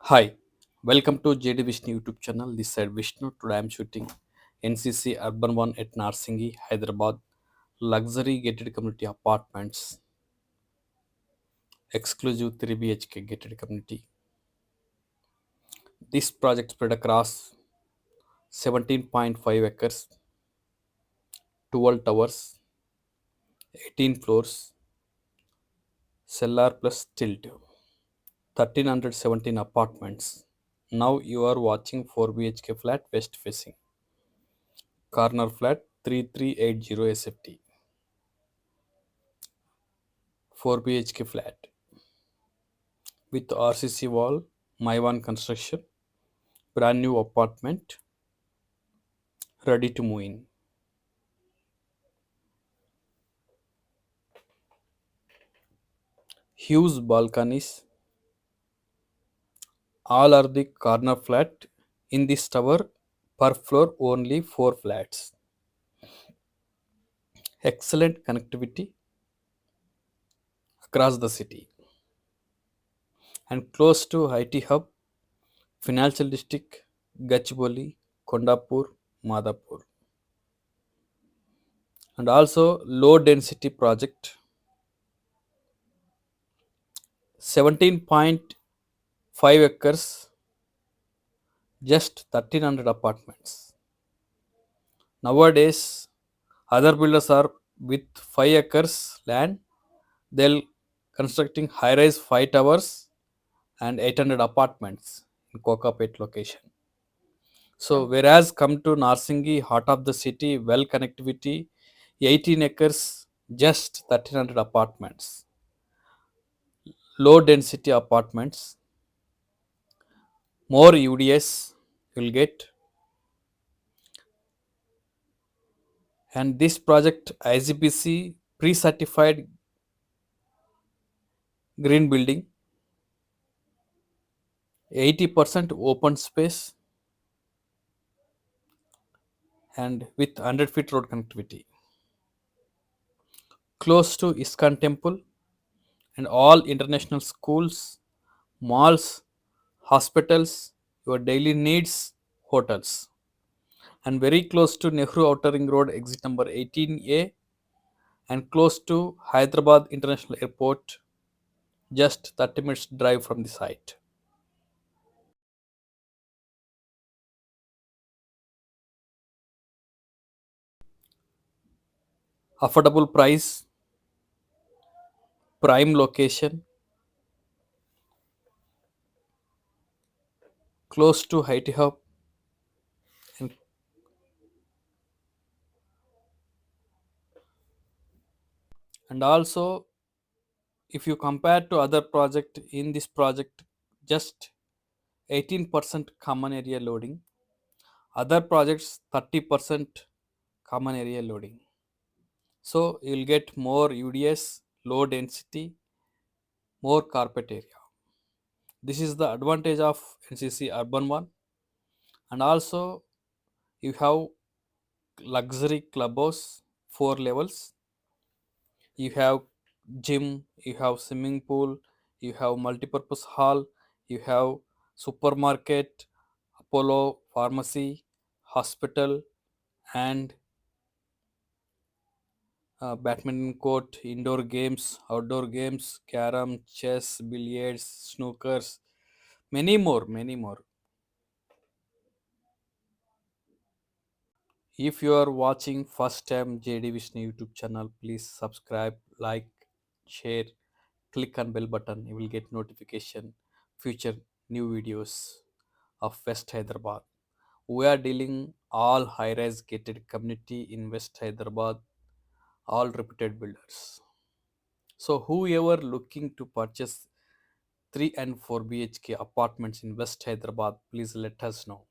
Hi, welcome to JD Vishnu YouTube channel. This side Vishnu. Today I am shooting NCC Urban One at Narsingi, Hyderabad. Luxury gated community apartments, exclusive 3 BHK gated community. This project spread across 17.5 acres, 12 towers, 18 floors, cellar plus tilt, 1317 apartments. Now you are watching 4 BHK flat west facing, corner flat 3380 SFT, 4 BHK flat with RCC wall, Maiwan construction, brand new apartment, ready to move in. Huge balconies, all are the corner flat. In this tower, per floor only 4 flats. Excellent connectivity across the city and close to IT hub, financial district, Gachibowli, Kondapur, Madhapur. And also low density project, 17.5 acres, just 1300 apartments. Nowadays, other builders are with 5 acres land, they'll constructing high rise 5 towers and 800 apartments in Kokapet location. So, whereas come to Narsingi, heart of the city, well connectivity, 18 acres, just 1300 apartments, low density apartments, more UDS you'll get. And this project IGBC pre certified green building, 80% open space, and with 100 feet road connectivity. Close to ISKCON temple and all international schools, malls, hospitals, your daily needs, hotels. And very close to Nehru Outer Ring Road, exit number 18A, and close to Hyderabad International Airport, just 30 minutes drive from the site. Affordable price, prime location, close to IT hub, and, and also if you compare to other project, in this project just 18% common area loading, other projects 30% common area loading. So you'll get more UDS, low density, more carpet area. This is the advantage of NCC Urban One. And also you have luxury clubhouse, 4 levels. You have gym, you have swimming pool, you have multipurpose hall, you have supermarket, Apollo pharmacy, hospital, and badminton court, indoor games, outdoor games, carom, chess, billiards, snookers, many more, many more. If you are watching first time JD Vishnu YouTube channel, please subscribe, like, share, click on bell button. You will get notification future new videos of West Hyderabad. We are dealing all high-rise gated community in West Hyderabad, all reputed builders. So whoever looking to purchase 3 and 4 BHK apartments in West Hyderabad, please let us know.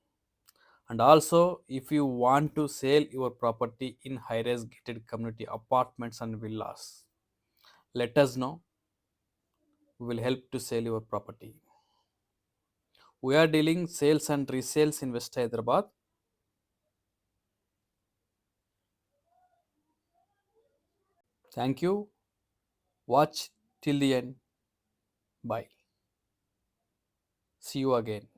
And also, if you want to sell your property in high-rise gated community apartments and villas, let us know. We will help to sell your property. We are dealing sales and resales in West Hyderabad. Thank you. Watch till the end. Bye. See you again.